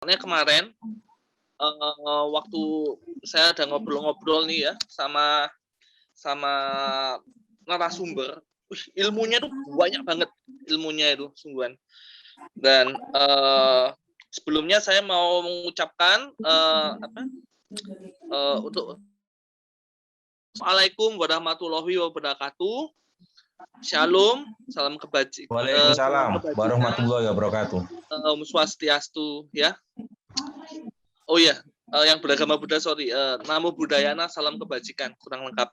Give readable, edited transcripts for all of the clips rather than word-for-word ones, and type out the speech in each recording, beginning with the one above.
Soalnya kemarin waktu saya ada ngobrol-ngobrol nih ya sama narasumber, ilmunya tuh banyak banget ilmunya itu sungguhan. Dan sebelumnya saya mau mengucapkan untuk Assalamualaikum warahmatullahi wabarakatuh. Shalom, salam kebajikan. Waalaikumsalam warahmatullahi wabarakatuh. Om Swastiastu ya. Oh ya, yang beragama Buddha, sorry. Namo Buddhayana, salam kebajikan. Kurang lengkap.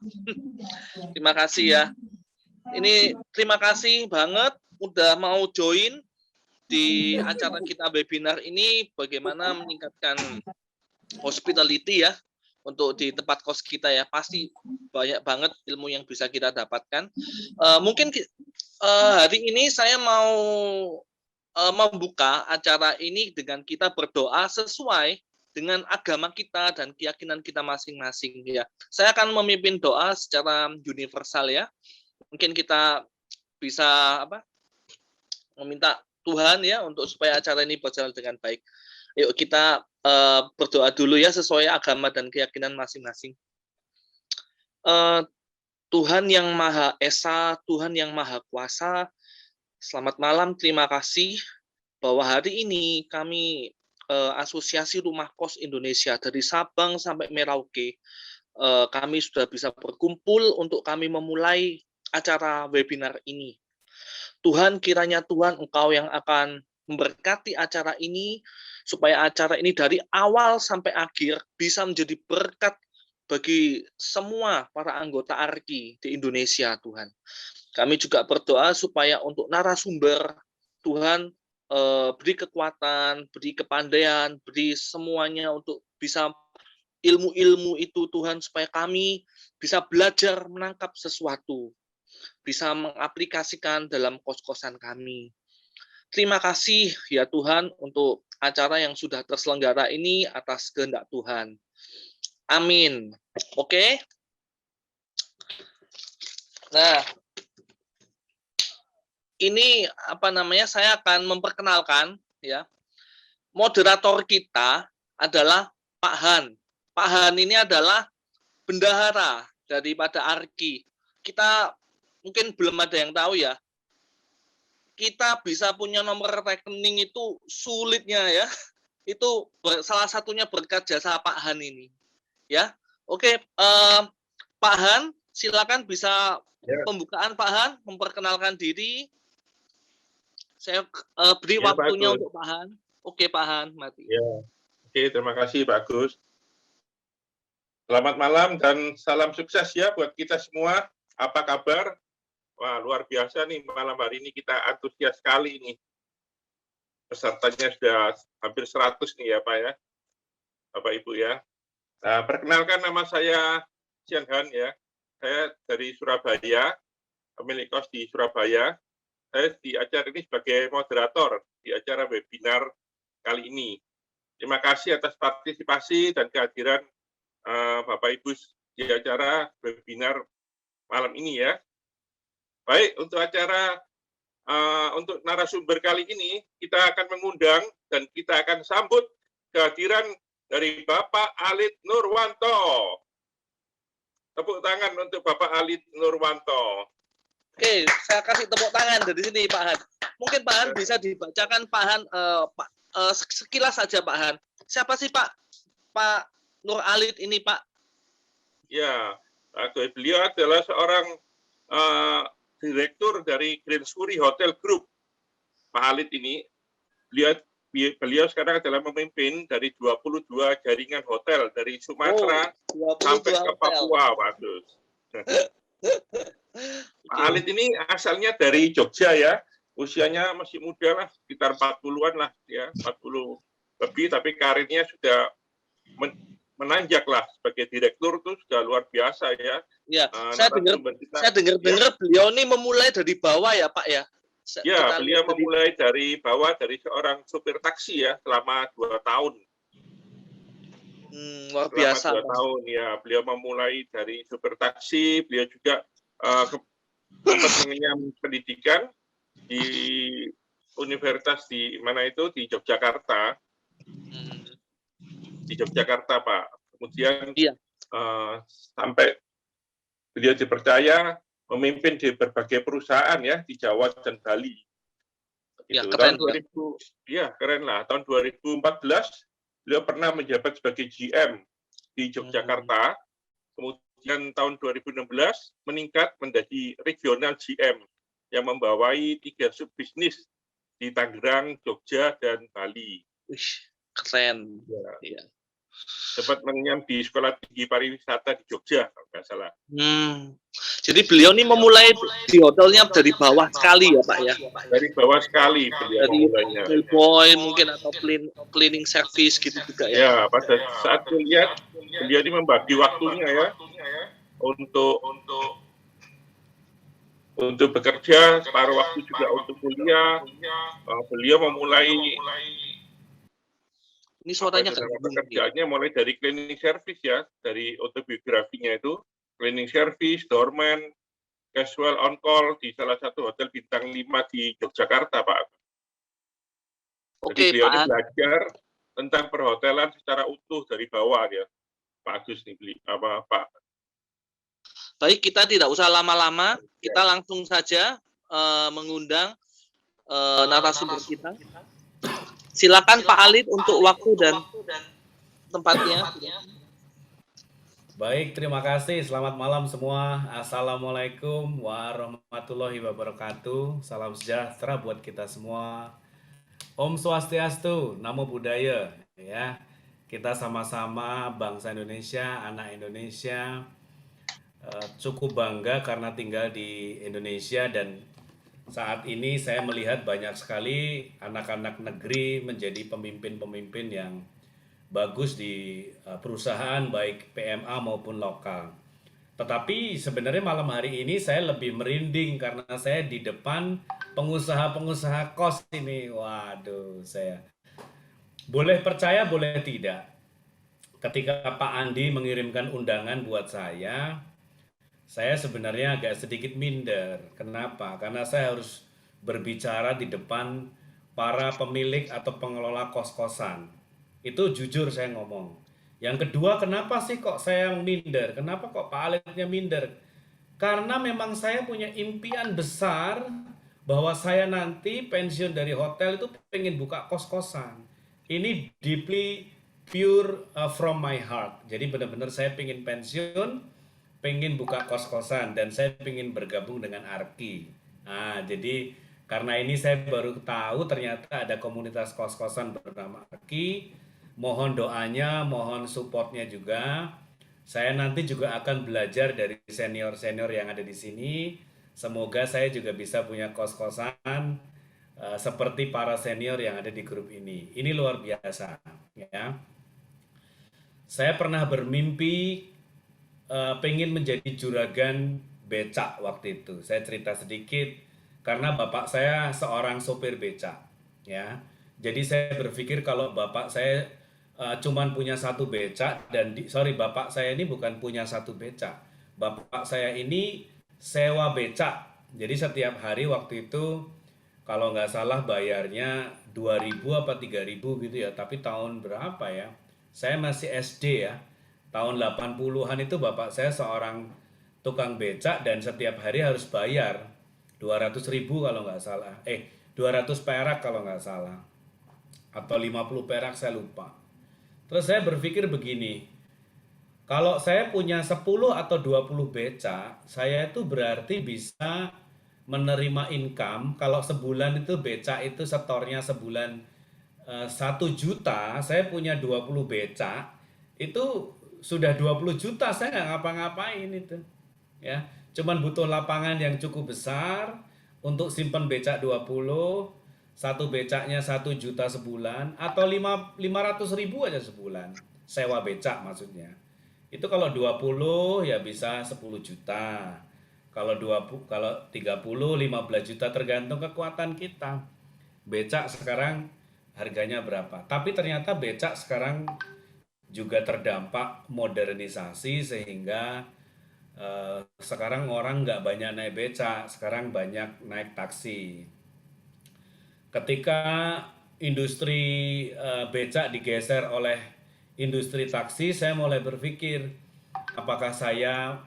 Terima kasih ya. Ini terima kasih banget udah mau join di acara kita webinar ini, bagaimana meningkatkan hospitality ya untuk di tempat kos kita ya. Pasti banyak banget ilmu yang bisa kita dapatkan. Mungkin hari ini saya mau membuka acara ini dengan kita berdoa sesuai dengan agama kita dan keyakinan kita masing-masing ya. Saya akan memimpin doa secara universal ya. Mungkin kita bisa meminta Tuhan ya untuk supaya acara ini berjalan dengan baik. Yuk kita berdoa dulu ya sesuai agama dan keyakinan masing-masing. Tuhan yang Maha Esa, Tuhan yang Maha Kuasa, selamat malam, terima kasih bahwa hari ini kami Asosiasi Rumah Kos Indonesia dari Sabang sampai Merauke, kami sudah bisa berkumpul untuk kami memulai acara webinar ini. Tuhan, kiranya Tuhan Engkau yang akan memberkati acara ini, supaya acara ini dari awal sampai akhir bisa menjadi berkat bagi semua para anggota ARKI di Indonesia, Tuhan. Kami juga berdoa supaya untuk narasumber, Tuhan beri kekuatan, beri kepandaian, beri semuanya untuk bisa ilmu-ilmu itu, Tuhan, supaya kami bisa belajar menangkap sesuatu, bisa mengaplikasikan dalam kos-kosan kami. Terima kasih ya Tuhan untuk acara yang sudah terselenggara ini atas kehendak Tuhan. Amin. Oke. Nah, ini saya akan memperkenalkan ya. Moderator kita adalah Pak Han. Pak Han ini adalah bendahara daripada ARKI. Kita mungkin belum ada yang tahu ya. Kita bisa punya nomor rekening itu sulitnya ya. Itu salah satunya berkat jasa Pak Han ini. Ya. Oke, Pak Han, silakan bisa pembukaan Pak Han, memperkenalkan diri. Saya beri waktunya untuk Pak Han. Oke, Pak Han, mati. Ya. Oke, terima kasih Pak Agus. Selamat malam dan salam sukses ya buat kita semua. Apa kabar? Wah, luar biasa nih malam hari ini, kita antusias sekali nih. Pesertanya sudah hampir 100 nih ya Pak ya, Bapak Ibu ya. Nah, perkenalkan, nama saya Sian Han ya. Saya dari Surabaya, pemilik kos di Surabaya. Saya di acara ini sebagai moderator di acara webinar kali ini. Terima kasih atas partisipasi dan kehadiran Bapak Ibu di acara webinar malam ini ya. Baik, untuk acara untuk narasumber kali ini kita akan mengundang dan kita akan sambut kehadiran dari Bapak Alit Nurwanto. Tepuk tangan untuk Bapak Alit Nurwanto. Oke, saya kasih tepuk tangan dari sini Pak Han. Mungkin Pak Han bisa dibacakan Pak Han sekilas saja Pak Han. Siapa sih Pak Nur Alit ini Pak? Ya, beliau adalah seorang direktur dari Grand Suri Hotel Group. Pak Alit ini, beliau sekarang adalah memimpin dari 22 jaringan hotel dari Sumatera sampai ke Papua, Pak Agus. Pak Alit ini asalnya dari Jogja ya, usianya masih muda lah, sekitar 40-an lah ya, 40 lebih, tapi karirnya sudah menanjak lah sebagai direktur tuh sudah luar biasa ya. Ya, saya dengar beliau ini memulai dari bawah ya Pak ya. Ya, beliau memulai dari bawah, dari seorang supir taksi ya selama 2 tahun. Luar biasa. Selama 2 tahun ya, beliau memulai dari supir taksi, beliau juga mengenyam pendidikan di universitas di mana itu di Yogyakarta. di Yogyakarta, Pak. Kemudian Iya. Sampai beliau dipercaya memimpin di berbagai perusahaan ya di Jawa dan Bali. Ya, Gitu. keren, Tahun 2000, ya keren lah. Tahun 2014 beliau pernah menjabat sebagai GM di Yogyakarta. Kemudian tahun 2016 meningkat menjadi regional GM yang membawai 3 subbisnis di Tangerang, Jogja, dan Bali. Wih, keren. Ya. Sempat mengenyam di Sekolah Tinggi Pariwisata di Jogja, kalau nggak salah. Jadi beliau ini memulai di hotelnya dari bawah sekali ya Pak ya? Dari bawah sekali beliau dari memulainya. boy mungkin atau cleaning service gitu juga ya? Ya, pada saat kuliah beliau ini membagi waktunya ya untuk bekerja, separuh waktu juga untuk kuliah. Beliau memulai ini suaranya pekerjaannya mulai dari cleaning service ya, dari autobiografinya itu cleaning service, doorman, casual on call di salah satu hotel bintang 5 di Yogyakarta, Pak. Jadi beliau ini belajar tentang perhotelan secara utuh dari bawah ya, Pak Agus nih, Pak. Baik, kita tidak usah lama-lama, kita langsung saja mengundang narasumber kita. Silakan Pak Alid untuk waktu dan tempatnya. Baik, terima kasih. Selamat malam semua. Assalamualaikum warahmatullahi wabarakatuh. Salam sejahtera buat kita semua. Om Swastiastu, Namo Buddhaya. Ya, kita sama-sama bangsa Indonesia, anak Indonesia. Cukup bangga karena tinggal di Indonesia dan saat ini saya melihat banyak sekali anak-anak negeri menjadi pemimpin-pemimpin yang bagus di perusahaan baik PMA maupun lokal. Tetapi sebenarnya malam hari ini saya lebih merinding karena saya di depan pengusaha-pengusaha kos ini. Waduh, saya boleh percaya boleh tidak. Ketika Pak Andi mengirimkan undangan buat saya sebenarnya agak sedikit minder. Kenapa? Karena saya harus berbicara di depan para pemilik atau pengelola kos-kosan. Itu jujur saya ngomong. Yang kedua, kenapa sih kok saya yang minder? Kenapa kok Pak Alidnya minder? Karena memang saya punya impian besar bahwa saya nanti pensiun dari hotel itu pengen buka kos-kosan. Ini deeply pure from my heart. Jadi benar-benar saya pengen pensiun, pengen buka kos-kosan, dan saya pengen bergabung dengan Arki. Nah, jadi karena ini saya baru tahu ternyata ada komunitas kos-kosan bernama Arki. Mohon doanya, mohon supportnya juga. Saya nanti juga akan belajar dari senior-senior yang ada di sini. Semoga saya juga bisa punya kos-kosan seperti para senior yang ada di grup ini. Ini luar biasa, ya. Saya pernah bermimpi pengen menjadi juragan becak waktu itu. Saya cerita sedikit karena bapak saya seorang sopir becak, ya. Jadi saya berpikir kalau bapak saya cuman punya satu becak dan bapak saya ini bukan punya satu becak. Bapak saya ini sewa becak. Jadi setiap hari waktu itu kalau nggak salah bayarnya 2.000 apa 3.000 gitu ya. Tapi tahun berapa ya? Saya masih SD ya. Tahun 80-an itu bapak saya seorang tukang becak dan setiap hari harus bayar 200.000 kalau nggak salah. 200 perak kalau nggak salah. Atau 50 perak saya lupa. Terus saya berpikir begini, kalau saya punya 10 atau 20 becak, saya itu berarti bisa menerima income. Kalau sebulan itu becak itu setornya sebulan 1 juta, saya punya 20 becak, itu sudah 20 juta, saya nggak ngapa-ngapain itu. Ya, cuman butuh lapangan yang cukup besar untuk simpan becak 20, satu becaknya 1 juta sebulan, atau 500.000 aja sebulan, sewa becak maksudnya. Itu kalau 20 ya bisa 10 juta. Kalau 20, kalau 30, 15 juta tergantung kekuatan kita. Becak sekarang harganya berapa? Tapi ternyata becak sekarang juga terdampak modernisasi sehingga sekarang orang nggak banyak naik becak, sekarang banyak naik taksi. Ketika industri becak digeser oleh industri taksi, saya mulai berpikir, apakah saya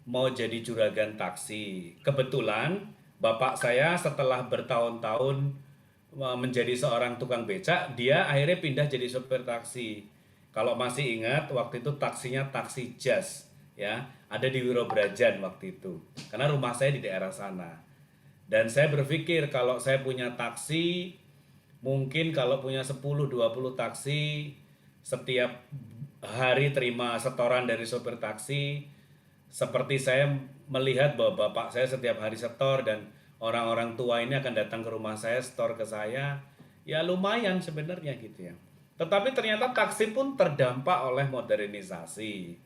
mau jadi juragan taksi. Kebetulan bapak saya setelah bertahun-tahun menjadi seorang tukang becak, dia akhirnya pindah jadi sopir taksi. Kalau masih ingat, waktu itu taksinya taksi Jas, ya, ada di Wirobrajan waktu itu. Karena rumah saya di daerah sana. Dan saya berpikir kalau saya punya taksi, mungkin kalau punya 10-20 taksi, setiap hari terima setoran dari sopir taksi, seperti saya melihat bahwa bapak saya setiap hari setor dan orang-orang tua ini akan datang ke rumah saya, setor ke saya, ya lumayan sebenarnya gitu ya. Tetapi ternyata taksi pun terdampak oleh modernisasi.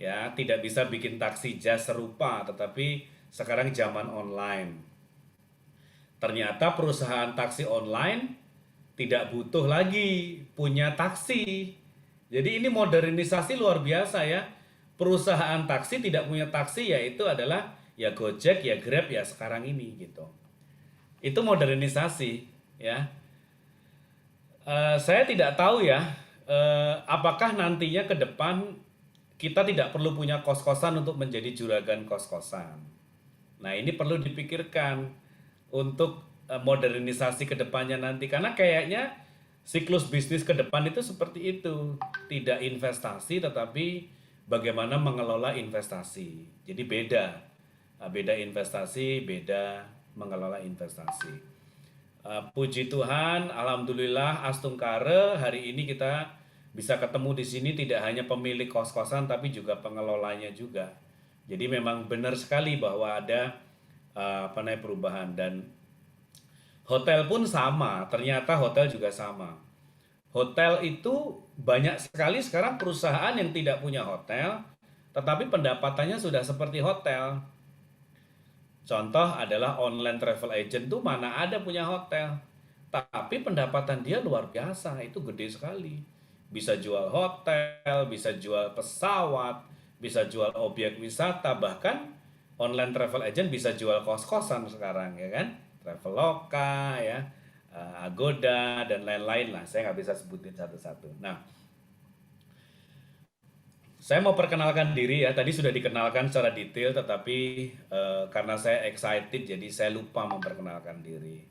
Ya, tidak bisa bikin taksi Jas serupa, tetapi sekarang zaman online. Ternyata perusahaan taksi online tidak butuh lagi punya taksi. Jadi ini modernisasi luar biasa ya. Perusahaan taksi tidak punya taksi, yaitu adalah ya Gojek, ya Grab, ya sekarang ini gitu. Itu modernisasi ya. Saya tidak tahu ya, apakah nantinya ke depan kita tidak perlu punya kos-kosan untuk menjadi juragan kos-kosan. Nah ini perlu dipikirkan untuk modernisasi ke depannya nanti, karena kayaknya siklus bisnis ke depan itu seperti itu, tidak investasi tetapi bagaimana mengelola investasi. Jadi beda investasi, beda mengelola investasi. Puji Tuhan, alhamdulillah Astungkare hari ini kita bisa ketemu di sini, tidak hanya pemilik kos-kosan tapi juga pengelolanya juga. Jadi memang benar sekali bahwa ada perubahan, dan hotel pun sama. Ternyata hotel juga sama. Hotel itu banyak sekali sekarang perusahaan yang tidak punya hotel, tetapi pendapatannya sudah seperti hotel. Contoh adalah online travel agent tuh mana ada punya hotel, tapi pendapatan dia luar biasa, itu gede sekali. Bisa jual hotel, bisa jual pesawat, bisa jual objek wisata, bahkan online travel agent bisa jual kos-kosan sekarang ya kan, Traveloka ya, Agoda dan lain-lain lah, saya nggak bisa sebutin satu-satu. Nah, saya mau perkenalkan diri ya, tadi sudah dikenalkan secara detail, tetapi karena saya excited jadi saya lupa memperkenalkan diri.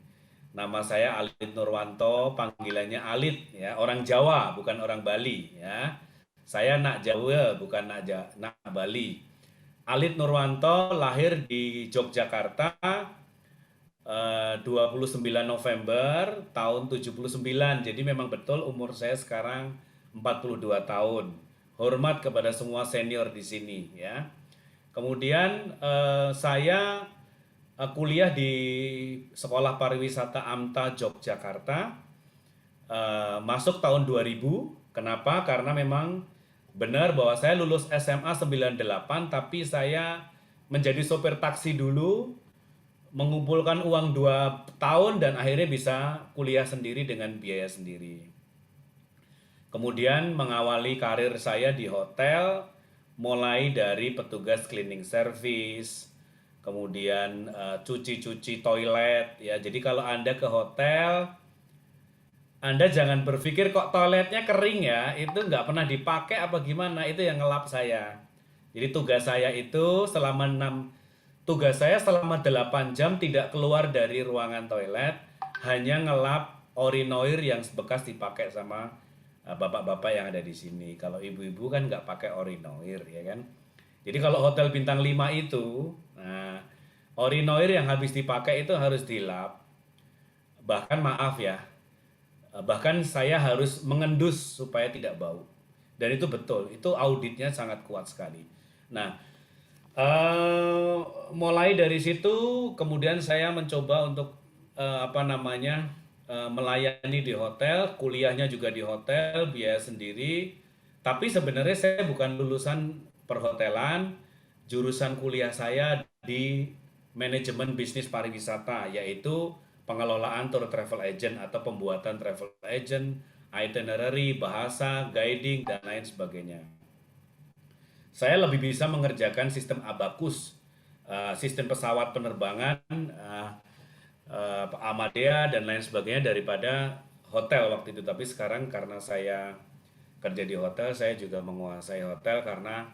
Nama saya Alit Nurwanto, panggilannya Alit ya, orang Jawa bukan orang Bali ya. Saya nak Jawa bukan nak Bali. Alit Nurwanto lahir di Yogyakarta 29 November tahun 79. Jadi memang betul umur saya sekarang 42 tahun. Hormat kepada semua senior di sini ya. Kemudian saya kuliah di Sekolah Pariwisata AMTA Yogyakarta, masuk tahun 2000. Kenapa? Karena memang benar bahwa saya lulus SMA 98, tapi saya menjadi sopir taksi dulu, mengumpulkan uang 2 tahun dan akhirnya bisa kuliah sendiri dengan biaya sendiri. Kemudian mengawali karir saya di hotel, mulai dari petugas cleaning service, kemudian cuci-cuci toilet ya. Jadi kalau Anda ke hotel, Anda jangan berpikir kok toiletnya kering ya, itu nggak pernah dipakai apa gimana, itu yang ngelap saya. Jadi tugas saya selama 8 jam tidak keluar dari ruangan toilet, hanya ngelap orinoir yang bekas dipakai sama bapak-bapak yang ada di sini. Kalau ibu-ibu kan nggak pakai orinoir ya kan. Jadi kalau hotel bintang 5 itu, nah orinoir yang habis dipakai itu harus dilap. Bahkan maaf ya, bahkan saya harus mengendus supaya tidak bau. Dan itu betul, itu auditnya sangat kuat sekali. Nah, mulai dari situ kemudian saya mencoba untuk melayani di hotel, kuliahnya juga di hotel, biaya sendiri. Tapi sebenarnya saya bukan lulusan perhotelan, jurusan kuliah saya di manajemen bisnis pariwisata, yaitu pengelolaan tour travel agent atau pembuatan travel agent, itinerary, bahasa, guiding, dan lain sebagainya. Saya lebih bisa mengerjakan sistem Abacus, sistem pesawat penerbangan, Amadea, dan lain sebagainya daripada hotel waktu itu. Tapi sekarang karena saya kerja di hotel, saya juga menguasai hotel karena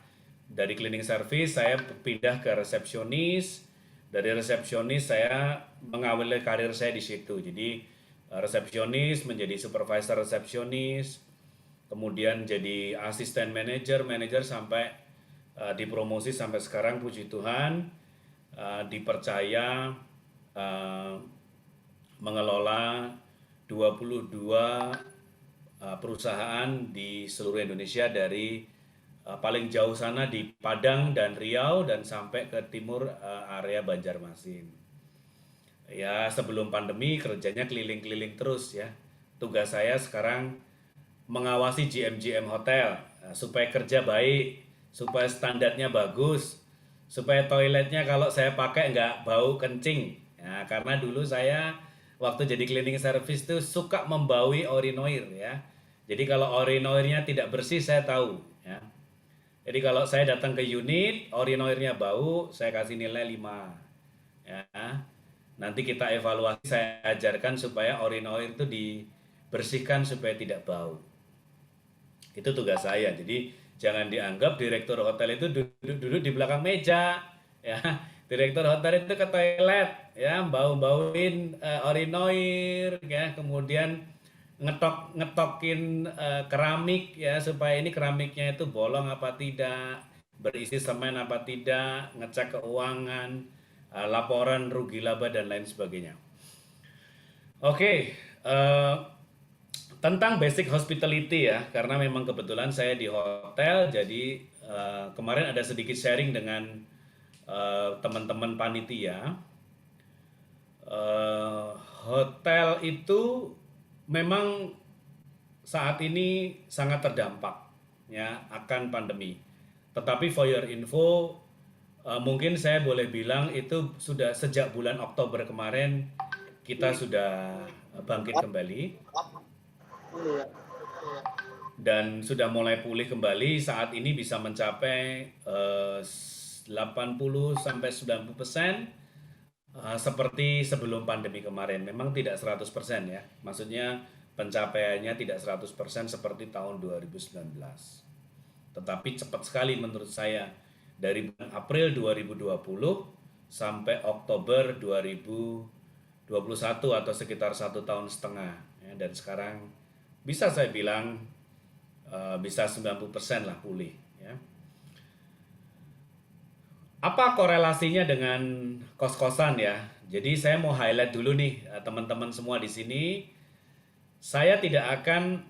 dari cleaning service saya pindah ke resepsionis. Dari resepsionis saya mengawali karir saya di situ. Jadi resepsionis menjadi supervisor resepsionis, kemudian jadi asisten manajer, manajer sampai dipromosi sampai sekarang, puji Tuhan, dipercaya mengelola 22 perusahaan di seluruh Indonesia, dari paling jauh sana di Padang dan Riau dan sampai ke timur area Banjarmasin. Ya, sebelum pandemi kerjanya keliling-keliling terus ya. Tugas saya sekarang mengawasi GM-GM hotel supaya kerja baik, supaya standarnya bagus, supaya toiletnya kalau saya pakai nggak bau kencing. Ya, karena dulu saya waktu jadi cleaning service tuh suka membaui orinoir ya. Jadi kalau orinoirnya tidak bersih saya tahu ya. Jadi kalau saya datang ke unit, orinoirnya bau, saya kasih nilai 5 ya. Nanti kita evaluasi, saya ajarkan supaya orinoir itu dibersihkan supaya tidak bau. Itu tugas saya. Jadi jangan dianggap direktur hotel itu duduk di belakang meja ya. Direktur hotel itu ke toilet ya, bau-bauin orinoir ya, kemudian ngetokin keramik ya, supaya ini keramiknya itu bolong apa tidak, berisi semen apa tidak, ngecek keuangan, laporan rugi laba dan lain sebagainya. Oke, tentang basic hospitality ya, karena memang kebetulan saya di hotel, jadi kemarin ada sedikit sharing dengan teman-teman panitia. Hotel itu memang saat ini sangat terdampak ya akan pandemi. Tetapi for your info, mungkin saya boleh bilang itu sudah sejak bulan Oktober kemarin kita sudah bangkit kembali dan sudah mulai pulih kembali. Saat ini bisa mencapai 80 sampai 90% seperti sebelum pandemi kemarin. Memang tidak 100% ya. Maksudnya pencapaiannya tidak 100% seperti tahun 2019. Tetapi cepat sekali menurut saya, dari bulan April 2020 sampai Oktober 2021 atau sekitar 1,5 tahun ya, dan sekarang bisa saya bilang bisa 90% lah pulih ya. Apa korelasinya dengan kos-kosan ya? Jadi saya mau highlight dulu nih teman-teman semua di sini. Saya tidak akan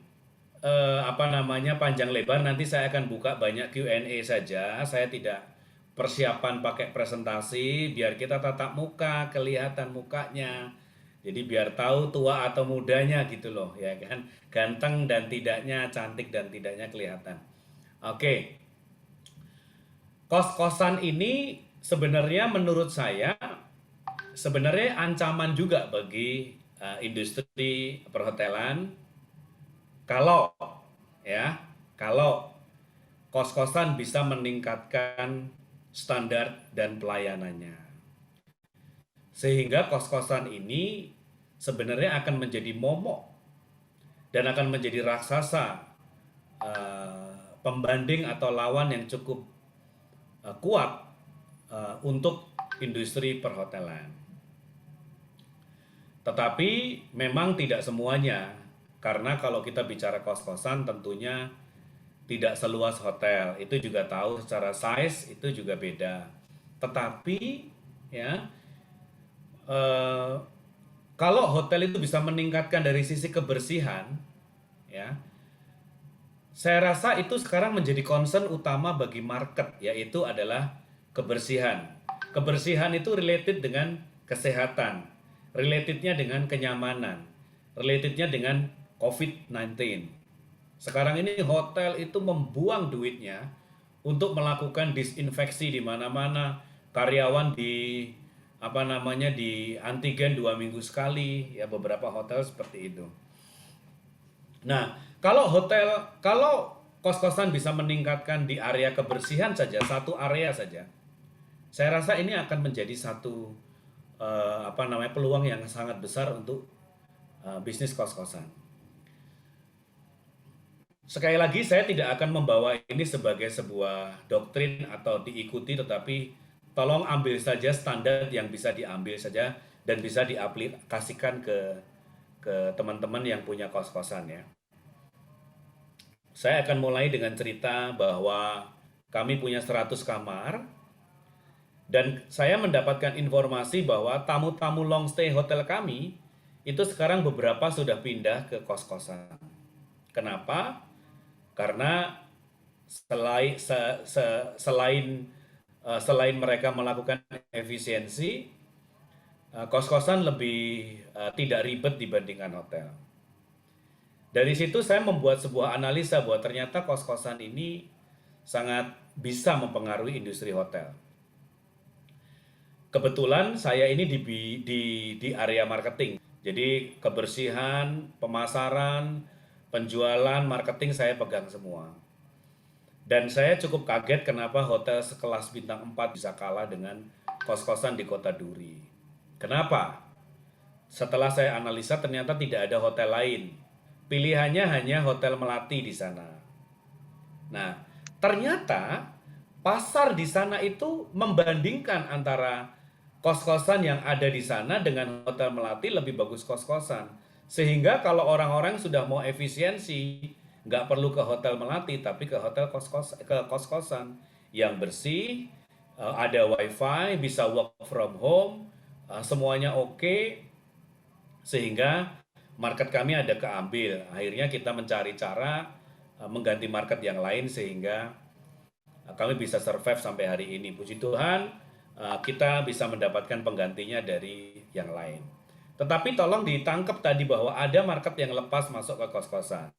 panjang lebar, nanti saya akan buka banyak Q&A saja. Saya tidak persiapan pakai presentasi, biar kita tatap muka, kelihatan mukanya. Jadi biar tahu tua atau mudanya gitu loh, ya kan? Ganteng dan tidaknya, cantik dan tidaknya kelihatan. Oke. Kos-kosan ini sebenarnya menurut saya sebenarnya ancaman juga bagi industri perhotelan kalau kos-kosan bisa meningkatkan standar dan pelayanannya. Sehingga kos-kosan ini sebenarnya akan menjadi momok dan akan menjadi raksasa pembanding atau lawan yang cukup kuat untuk industri perhotelan. Tetapi memang tidak semuanya, karena kalau kita bicara kos-kosan tentunya tidak seluas hotel. Itu juga tahu secara size itu juga beda. Tetapi ya kalau hotel itu bisa meningkatkan dari sisi kebersihan ya, saya rasa itu sekarang menjadi concern utama bagi market, yaitu adalah kebersihan. Kebersihan itu related dengan kesehatan, relatednya dengan kenyamanan, relatednya dengan COVID-19. Sekarang ini hotel itu membuang duitnya untuk melakukan disinfeksi di mana-mana, karyawan di di antigen 2 minggu sekali, ya beberapa hotel seperti itu. Nah, kalau kos-kosan bisa meningkatkan di area kebersihan saja, satu area saja, saya rasa ini akan menjadi satu peluang yang sangat besar untuk bisnis kos-kosan. sekali lagi saya tidak akan membawa ini sebagai sebuah doktrin atau diikuti, tetapi tolong ambil saja standar yang bisa diambil saja dan bisa diaplikasikan ke teman-teman yang punya kos-kosan ya. Saya akan mulai dengan cerita bahwa kami punya 100 kamar dan saya mendapatkan informasi bahwa tamu-tamu long stay hotel kami itu sekarang beberapa sudah pindah ke kos-kosan. Kenapa? Karena selain mereka melakukan efisiensi, kos-kosan lebih tidak ribet dibandingkan hotel. Dari situ saya membuat sebuah analisa bahwa ternyata kos-kosan ini sangat bisa mempengaruhi industri hotel. Kebetulan saya ini di area marketing. Jadi kebersihan, pemasaran, penjualan, marketing saya pegang semua. Dan saya cukup kaget kenapa hotel sekelas bintang 4 bisa kalah dengan kos-kosan di Kota Duri. Kenapa? Setelah saya analisa ternyata tidak ada hotel lain. Pilihannya hanya Hotel Melati di sana. Nah, ternyata pasar di sana itu membandingkan antara kos-kosan yang ada di sana dengan Hotel Melati lebih bagus kos-kosan. Sehingga kalau orang-orang sudah mau efisiensi, nggak perlu ke Hotel Melati, tapi ke hotel kos-kosan yang bersih, ada wifi, bisa work from home, semuanya oke, sehingga market kami ada keambil. Akhirnya kita mencari cara mengganti market yang lain sehingga kami bisa survive sampai hari ini. Puji Tuhan, kita bisa mendapatkan penggantinya dari yang lain. Tetapi tolong ditangkap tadi bahwa ada market yang lepas masuk ke kos-kosan.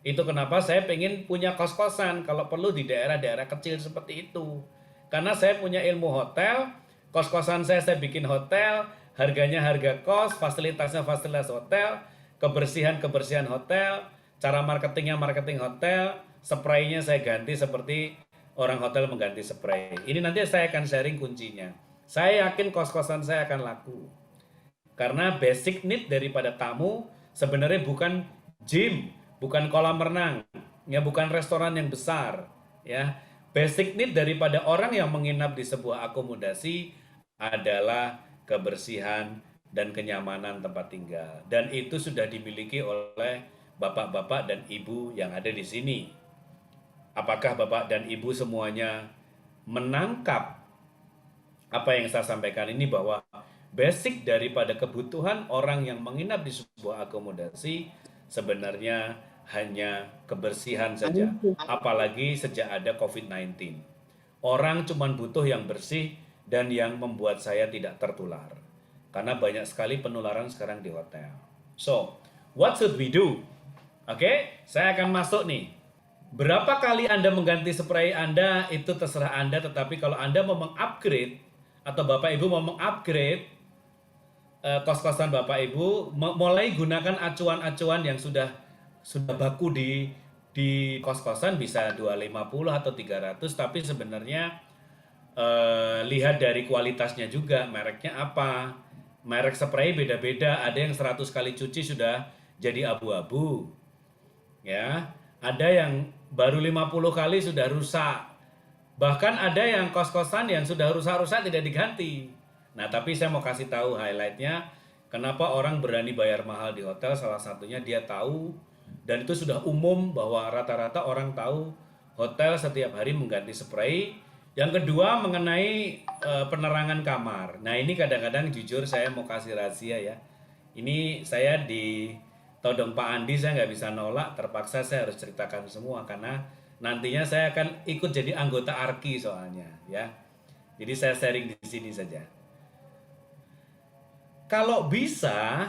Itu kenapa saya pengen punya kos-kosan kalau perlu di daerah-daerah kecil seperti itu. Karena saya punya ilmu hotel, kos-kosan saya bikin hotel, harganya harga kos, fasilitasnya fasilitas hotel, kebersihan hotel, cara marketingnya marketing hotel, spraynya saya ganti seperti orang hotel mengganti spray. Ini nanti saya akan sharing kuncinya. Saya yakin kos-kosan saya akan laku. Karena basic need daripada tamu sebenarnya bukan gym, bukan kolam renang, ya bukan restoran yang besar, ya. Basic need daripada orang yang menginap di sebuah akomodasi adalah kebersihan dan kenyamanan tempat tinggal. Dan itu sudah dimiliki oleh bapak-bapak dan ibu yang ada di sini. Apakah bapak dan ibu semuanya menangkap apa yang saya sampaikan ini, bahwa basic daripada kebutuhan orang yang menginap di sebuah akomodasi sebenarnya hanya kebersihan saja. Apalagi sejak ada COVID-19. Orang cuma butuh yang bersih dan yang membuat saya tidak tertular. Karena banyak sekali penularan sekarang di hotel. So, what should we do? Oke, saya akan masuk nih. Berapa kali Anda mengganti spray Anda itu terserah Anda, tetapi kalau Anda mau mengupgrade atau Bapak Ibu mau mengupgrade kos-kosan Bapak Ibu, mulai gunakan acuan-acuan yang sudah baku di kos-kosan, bisa 250 atau 300, tapi sebenarnya lihat dari kualitasnya juga, mereknya apa. Merek spray beda-beda, ada yang 100 kali cuci sudah jadi abu-abu. Ya, ada yang baru 50 kali sudah rusak. Bahkan ada yang kos-kosan yang sudah rusak-rusak tidak diganti. Nah, tapi saya mau kasih tahu highlightnya, kenapa orang berani bayar mahal di hotel. Salah satunya dia tahu, dan itu sudah umum bahwa rata-rata orang tahu hotel setiap hari mengganti spray. Yang kedua mengenai penerangan kamar. Nah, ini kadang-kadang jujur saya mau kasih rahasia ya. Ini saya ditodong Pak Andi, saya nggak bisa nolak, terpaksa saya harus ceritakan semua karena nantinya saya akan ikut jadi anggota ARKI soalnya ya. Jadi saya sharing di sini saja. Kalau bisa,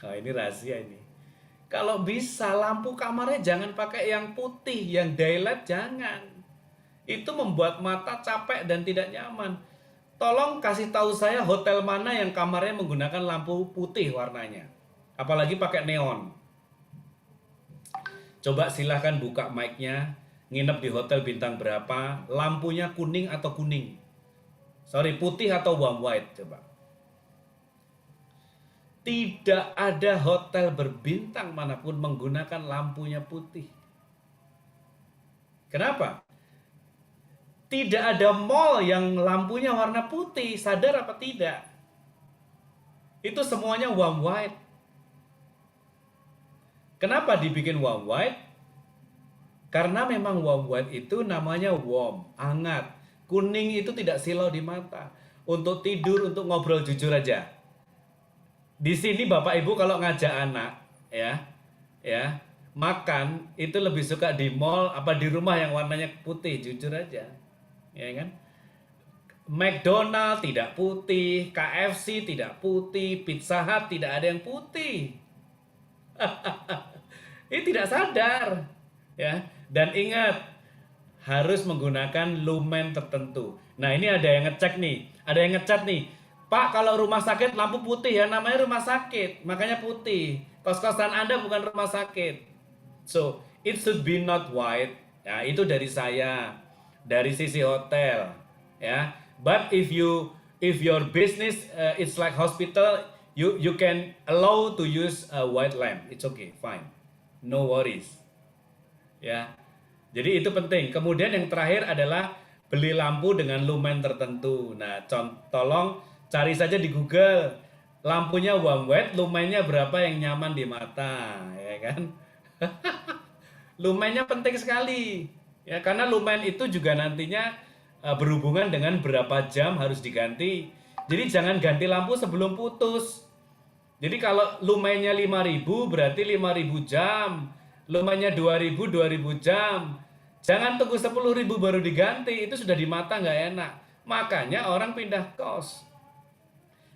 oh ini rahasia ini. Kalau bisa lampu kamarnya jangan pakai yang putih, yang daylight jangan. Itu membuat mata capek dan tidak nyaman. Tolong kasih tahu saya hotel mana yang kamarnya menggunakan lampu putih warnanya. Apalagi pakai neon. Coba silahkan buka mic-nya, nginep di hotel bintang berapa, lampunya kuning atau kuning. Sorry, putih atau warm white, coba. Tidak ada hotel berbintang manapun menggunakan lampunya putih. Kenapa? Tidak ada mall yang lampunya warna putih, sadar apa tidak? Itu semuanya warm white. Kenapa dibikin warm white? Karena memang warm white itu namanya warm, hangat. Kuning itu tidak silau di mata. Untuk tidur, untuk ngobrol jujur aja. Di sini Bapak Ibu kalau ngajak anak ya makan itu lebih suka di mall apa di rumah yang warnanya putih, jujur aja. Ya kan? McDonald tidak putih, KFC tidak putih, Pizza Hut tidak ada yang putih. Ini tidak sadar ya. Dan ingat harus menggunakan lumen tertentu. Nah, ini ada yang ngecek nih, ada yang ngecat nih. Pak, kalau rumah sakit lampu putih ya, namanya rumah sakit, makanya putih. Kos-kosan Anda bukan rumah sakit. So, it should be not white. Ya, itu dari saya, dari sisi hotel, ya. But if your business it's like hospital, you can allow to use a white lamp. It's okay, fine. No worries. Ya. Jadi itu penting. Kemudian yang terakhir adalah beli lampu dengan lumen tertentu. Nah, tolong cari saja di Google, lampunya warm white, lumennya berapa yang nyaman di mata, ya kan? Lumennya penting sekali, ya karena lumen itu juga nantinya berhubungan dengan berapa jam harus diganti. Jadi jangan ganti lampu sebelum putus. Jadi kalau lumennya 5.000 berarti 5.000 jam, lumennya 2.000 jam. Jangan tunggu 10.000 baru diganti, itu sudah di mata nggak enak. Makanya orang pindah kos.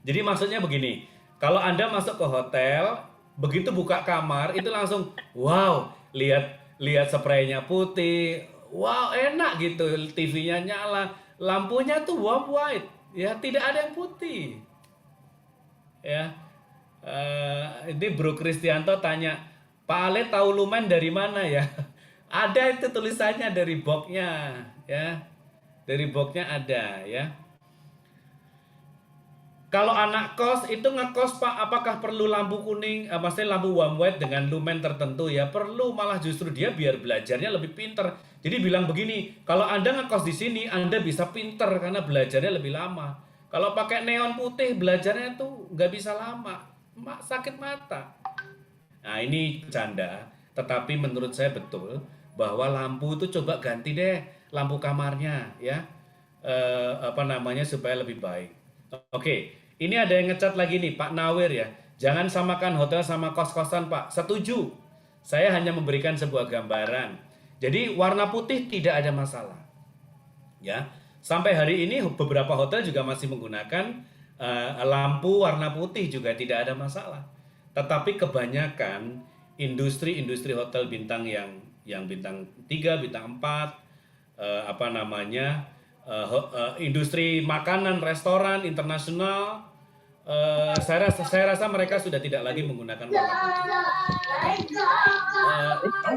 Jadi maksudnya begini, kalau Anda masuk ke hotel, begitu buka kamar itu langsung wow, lihat spraynya putih, wow enak gitu, TV-nya nyala, lampunya tuh warm white, ya tidak ada yang putih. Ya, ini Bro Kristianto tanya, Pak Ale tahu lumen dari mana ya? Ada itu tulisannya dari boxnya, ya, dari boxnya ada, ya. Kalau anak kos itu ngekos Pak, apakah perlu lampu kuning, maksudnya lampu warm white dengan lumen tertentu ya? Perlu, malah justru dia biar belajarnya lebih pinter. Jadi bilang begini, kalau Anda ngekos di sini, Anda bisa pinter karena belajarnya lebih lama. Kalau pakai neon putih, belajarnya tuh nggak bisa lama, sakit mata. Nah ini bercanda, tetapi menurut saya betul bahwa lampu itu coba ganti deh lampu kamarnya ya, supaya lebih baik. Oke, ini ada yang ngecat lagi nih, Pak Nawir ya. Jangan samakan hotel sama kos-kosan, Pak. Setuju. Saya hanya memberikan sebuah gambaran. Jadi warna putih tidak ada masalah. Ya, sampai hari ini beberapa hotel juga masih menggunakan lampu warna putih juga tidak ada masalah. Tetapi kebanyakan industri hotel bintang yang bintang 3, bintang 4, industri makanan, restoran, internasional, saya rasa mereka sudah tidak lagi menggunakan warna putih.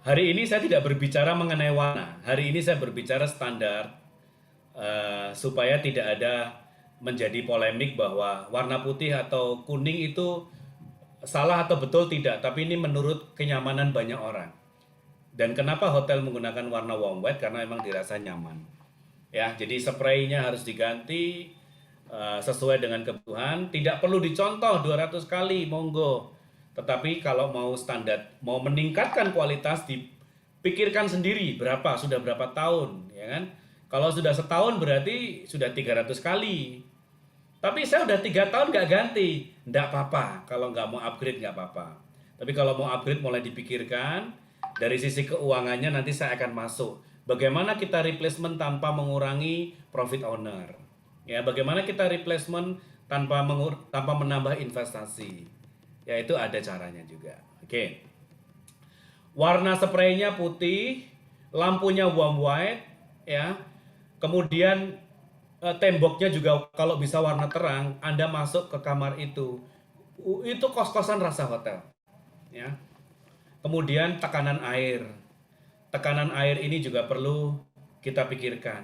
Hari ini saya tidak berbicara mengenai warna. Hari ini saya berbicara standar supaya tidak ada menjadi polemik bahwa warna putih atau kuning itu salah atau betul tidak. Tapi ini menurut kenyamanan banyak orang. Dan kenapa hotel menggunakan warna warm white? Karena memang dirasa nyaman. Ya, jadi spraynya harus diganti sesuai dengan kebutuhan. Tidak perlu dicontoh 200 kali, monggo. Tetapi kalau mau standar, mau meningkatkan kualitas, dipikirkan sendiri sudah berapa tahun, ya kan? Kalau sudah setahun berarti sudah 300 kali. Tapi saya udah 3 tahun nggak ganti, nggak apa-apa. Kalau nggak mau upgrade nggak apa-apa. Tapi kalau mau upgrade mulai dipikirkan. Dari sisi keuangannya nanti saya akan masuk. Bagaimana kita replacement tanpa mengurangi profit owner? Ya, bagaimana kita replacement tanpa menambah investasi? Ya, itu ada caranya juga. Oke. Warna spraynya putih, lampunya warm white, ya. Kemudian temboknya juga kalau bisa warna terang. Anda masuk ke kamar itu kos-kosan rasa hotel, ya. Kemudian tekanan air. Tekanan air ini juga perlu kita pikirkan.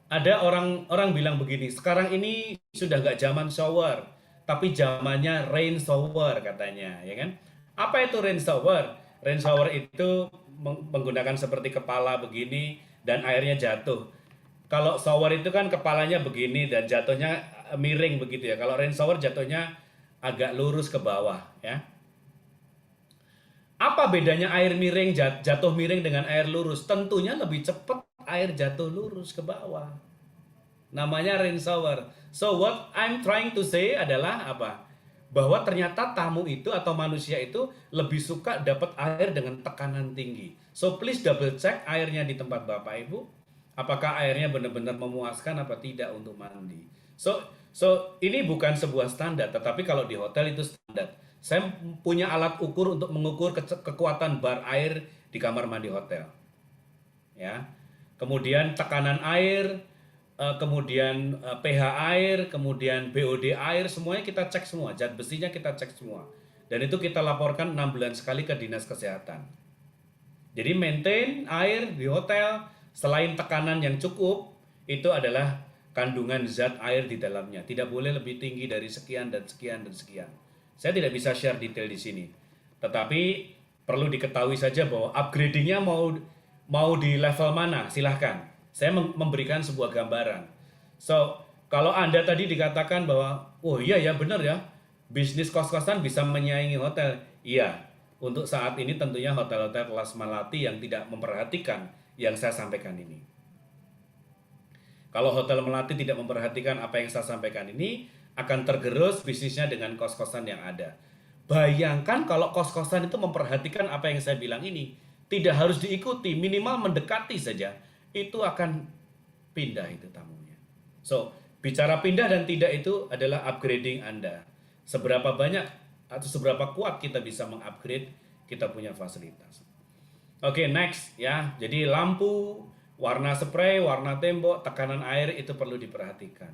Ada orang bilang begini, sekarang ini sudah nggak zaman shower, tapi zamannya rain shower katanya, ya kan? Apa itu rain shower? Rain shower itu menggunakan seperti kepala begini dan airnya jatuh. Kalau shower itu kan kepalanya begini dan jatuhnya miring begitu ya. Kalau rain shower jatuhnya agak lurus ke bawah, ya. Apa bedanya air miring jatuh miring dengan air lurus? Tentunya lebih cepat air jatuh lurus ke bawah. Namanya rain shower. So what I'm trying to say adalah apa? Bahwa ternyata tamu itu atau manusia itu lebih suka dapat air dengan tekanan tinggi. So please double check airnya di tempat Bapak Ibu. Apakah airnya benar-benar memuaskan apa tidak untuk mandi. So ini bukan sebuah standar, tetapi kalau di hotel itu standar. Saya punya alat ukur untuk mengukur kekuatan bar air di kamar mandi hotel. Ya. Kemudian tekanan air, kemudian pH air, kemudian BOD air, semuanya kita cek semua, zat besinya kita cek semua. Dan itu kita laporkan 6 bulan sekali ke Dinas Kesehatan. Jadi maintain air di hotel, selain tekanan yang cukup, itu adalah kandungan zat air di dalamnya. Tidak boleh lebih tinggi dari sekian dan sekian dan sekian. Saya tidak bisa share detail di sini. Tetapi perlu diketahui saja bahwa upgradingnya mau di level mana, silahkan. Saya memberikan sebuah gambaran. So, kalau Anda tadi dikatakan bahwa, oh iya ya benar ya, bisnis kos-kosan bisa menyaingi hotel. Iya, untuk saat ini tentunya hotel-hotel kelas Melati yang tidak memperhatikan yang saya sampaikan ini. Kalau Hotel Melati tidak memperhatikan apa yang saya sampaikan ini, akan tergerus bisnisnya dengan kos-kosan yang ada. Bayangkan kalau kos-kosan itu memperhatikan apa yang saya bilang ini, tidak harus diikuti, minimal mendekati saja, itu akan pindah itu tamunya. So, bicara pindah dan tidak itu adalah upgrading Anda. Seberapa banyak atau seberapa kuat kita bisa mengupgrade kita punya fasilitas. Oke, next ya. Jadi lampu, warna spray, warna tembok, tekanan air itu perlu diperhatikan.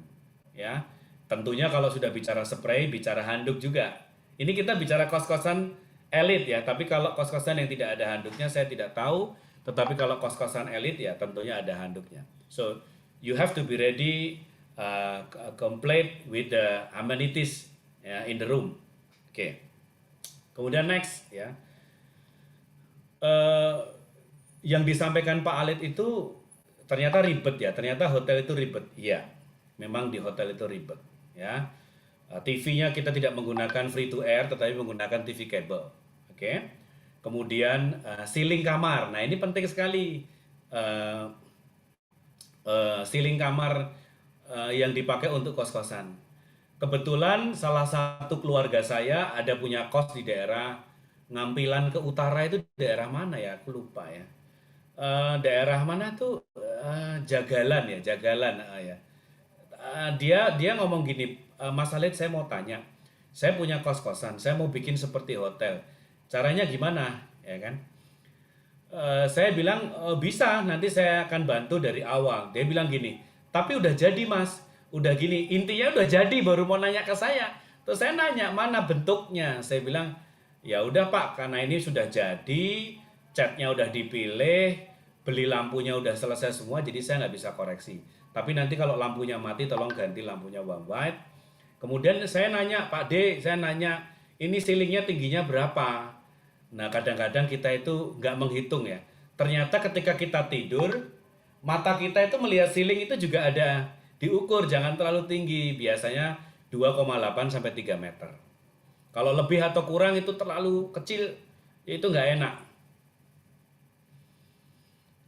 Ya. Tentunya kalau sudah bicara spray, bicara handuk juga. Ini kita bicara kos-kosan elit ya, tapi kalau kos-kosan yang tidak ada handuknya saya tidak tahu, tetapi kalau kos-kosan elit ya tentunya ada handuknya. So, you have to be ready complete with the amenities ya, in the room. Oke. Kemudian next ya. Yang disampaikan Pak Alit itu ternyata ribet ya, ternyata hotel itu ribet. Iya, memang di hotel itu ribet ya. TV-nya kita tidak menggunakan free to air tetapi menggunakan TV kabel. Oke. Kemudian ceiling kamar. Nah, ini penting sekali. Ceiling kamar yang dipakai untuk kos-kosan. Kebetulan salah satu keluarga saya ada punya kos di daerah Ngampilan ke utara, itu daerah mana ya? Aku lupa ya. Daerah mana tuh? Jagalan ya, Jagalan ya. Dia ngomong gini, Mas Alit saya mau tanya, saya punya kos-kosan, saya mau bikin seperti hotel, caranya gimana, ya kan? Saya bilang bisa, nanti saya akan bantu dari awal. Dia bilang gini, tapi udah jadi Mas, udah gini, intinya udah jadi, baru mau nanya ke saya. Terus saya nanya mana bentuknya, saya bilang ya udah Pak, karena ini sudah jadi, catnya udah dipilih, beli lampunya udah selesai semua, jadi saya nggak bisa koreksi. Tapi nanti kalau lampunya mati, tolong ganti lampunya warm white. Kemudian saya nanya, Pak D, saya nanya, ini ceilingnya tingginya berapa? Nah, kadang-kadang kita itu nggak menghitung ya. Ternyata ketika kita tidur, mata kita itu melihat ceiling itu juga ada diukur, jangan terlalu tinggi, biasanya 2,8 sampai 3 meter. Kalau lebih atau kurang itu terlalu kecil, itu nggak enak.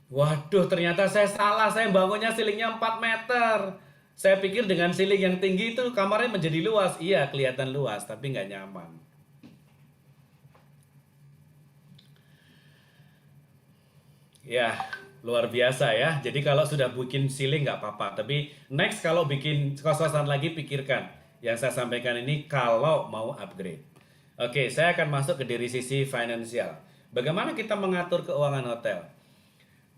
Waduh, ternyata saya salah, saya bangunnya ceilingnya 4 meter. Saya pikir dengan ceiling yang tinggi itu kamarnya menjadi luas. Iya, kelihatan luas, tapi nggak nyaman. Ya, luar biasa ya. Jadi kalau sudah bikin ceiling nggak apa-apa. Tapi next kalau bikin kos-kosan lagi, pikirkan. Yang saya sampaikan ini kalau mau upgrade. Oke, saya akan masuk ke dari sisi finansial. Bagaimana kita mengatur keuangan hotel?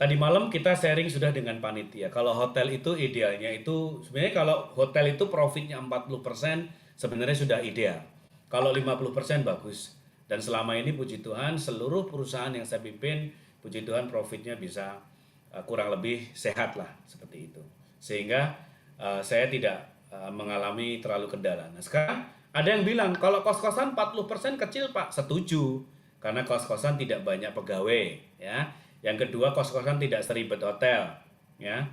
Tadi malam kita sharing sudah dengan panitia. Kalau hotel itu idealnya itu, sebenarnya kalau hotel itu profitnya 40% sebenarnya sudah ideal. Kalau 50% bagus. Dan selama ini puji Tuhan seluruh perusahaan yang saya pimpin, puji Tuhan profitnya bisa kurang lebih sehat lah seperti itu. Sehingga saya tidak mengalami terlalu kendala. Nah sekarang Ada yang bilang kalau kos-kosan 40% kecil Pak, setuju. Karena kos-kosan tidak banyak pegawai, ya. Yang kedua, kos-kosan tidak seribet hotel, ya.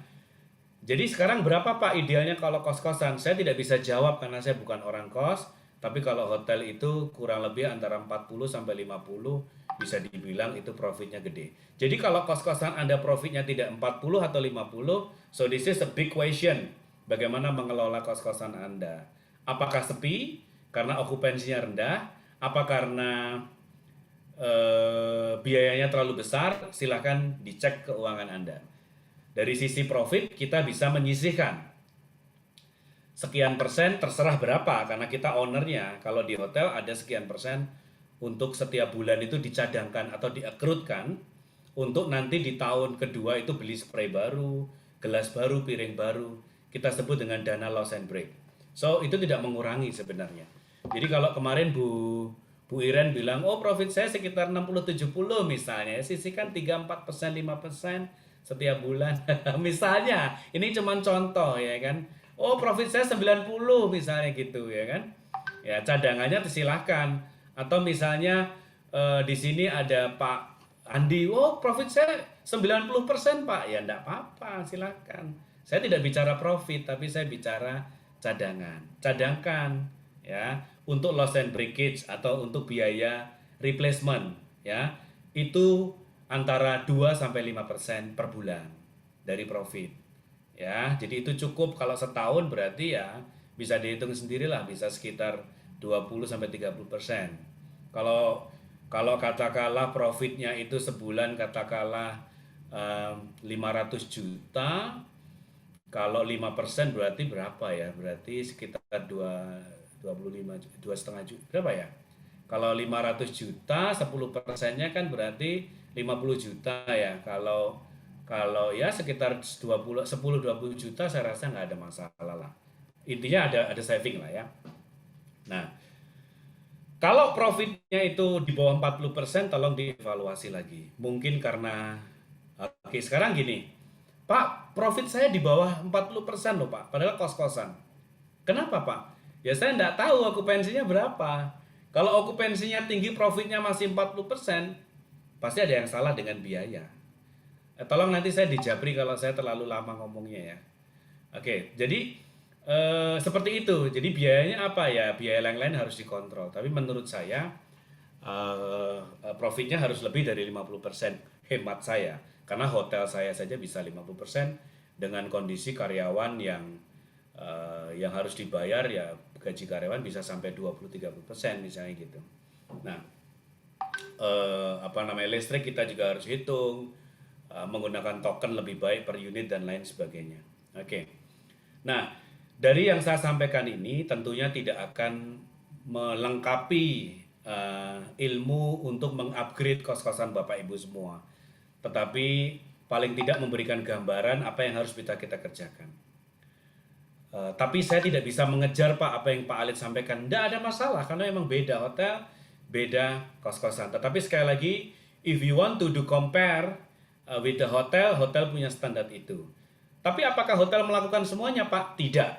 Jadi sekarang berapa Pak idealnya kalau kos-kosan? Saya tidak bisa jawab karena saya bukan orang kos, tapi kalau hotel itu kurang lebih antara 40 sampai 50 bisa dibilang itu profitnya gede. Jadi kalau kos-kosan Anda profitnya tidak 40 atau 50, so this is a big question. Bagaimana mengelola kos-kosan Anda? Apakah sepi karena okupansinya rendah? Apa karena biayanya terlalu besar? Silahkan dicek keuangan Anda. Dari sisi profit kita bisa menyisihkan sekian persen, terserah berapa karena kita ownernya. Kalau di hotel ada sekian persen untuk setiap bulan itu dicadangkan atau diakrutkan untuk nanti di tahun kedua itu beli spray baru, gelas baru, piring baru. Kita sebut dengan dana loss and break. So itu tidak mengurangi sebenarnya. Jadi kalau kemarin Bu Iren bilang, oh profit saya sekitar 60-70 misalnya, sisihkan 3-4%, 5% setiap bulan. Misalnya, ini cuma contoh ya kan. Oh profit saya 90 misalnya gitu ya kan. Ya cadangannya silahkan. Atau misalnya di sini ada Pak Andi, oh profit saya 90% Pak. Ya enggak apa-apa, silahkan. Saya tidak bicara profit, tapi saya bicara cadangan. Cadangkan ya untuk loss and breakage atau untuk biaya replacement ya. Itu antara 2 sampai 5% per bulan dari profit. Ya, jadi itu cukup kalau setahun berarti ya bisa dihitung sendirilah bisa sekitar 20 sampai 30%. Kalau katakanlah profitnya itu sebulan katakanlah 500 juta, kalau 5% berarti berapa ya? Berarti sekitar 2,5 juta. Berapa ya? Kalau 500 juta, 10%-nya kan berarti 50 juta ya. Kalau ya sekitar 10-20 juta saya rasa nggak ada masalah lah. Intinya ada saving lah ya. Nah, kalau profitnya itu di bawah 40% tolong dievaluasi lagi. Mungkin karena oke, sekarang gini. Pak, profit saya di bawah 40% loh Pak, padahal kos-kosan. Kenapa Pak? Ya saya nggak tahu okupansinya berapa. Kalau okupansinya tinggi, profitnya masih 40%, pasti ada yang salah dengan biaya. Tolong nanti saya dijabri kalau saya terlalu lama ngomongnya ya. Oke, jadi seperti itu. Jadi biayanya apa ya? Biaya lain-lain harus dikontrol. Tapi menurut saya profitnya harus lebih dari 50% hemat saya. Karena hotel saya saja bisa 50% dengan kondisi karyawan yang harus dibayar ya gaji karyawan bisa sampai 20-30% misalnya gitu. Nah, listrik kita juga harus hitung, menggunakan token lebih baik per unit dan lain sebagainya. Oke. Nah, dari yang saya sampaikan ini tentunya tidak akan melengkapi ilmu untuk mengupgrade kos-kosan Bapak Ibu semua. Tetapi paling tidak memberikan gambaran apa yang harus kita kerjakan. Tapi saya tidak bisa mengejar Pak apa yang Pak Alit sampaikan. Tidak ada masalah karena memang beda hotel, beda kos-kosan. Tetapi sekali lagi, if you want to do compare with the hotel, hotel punya standar itu. Tapi apakah hotel melakukan semuanya Pak? Tidak.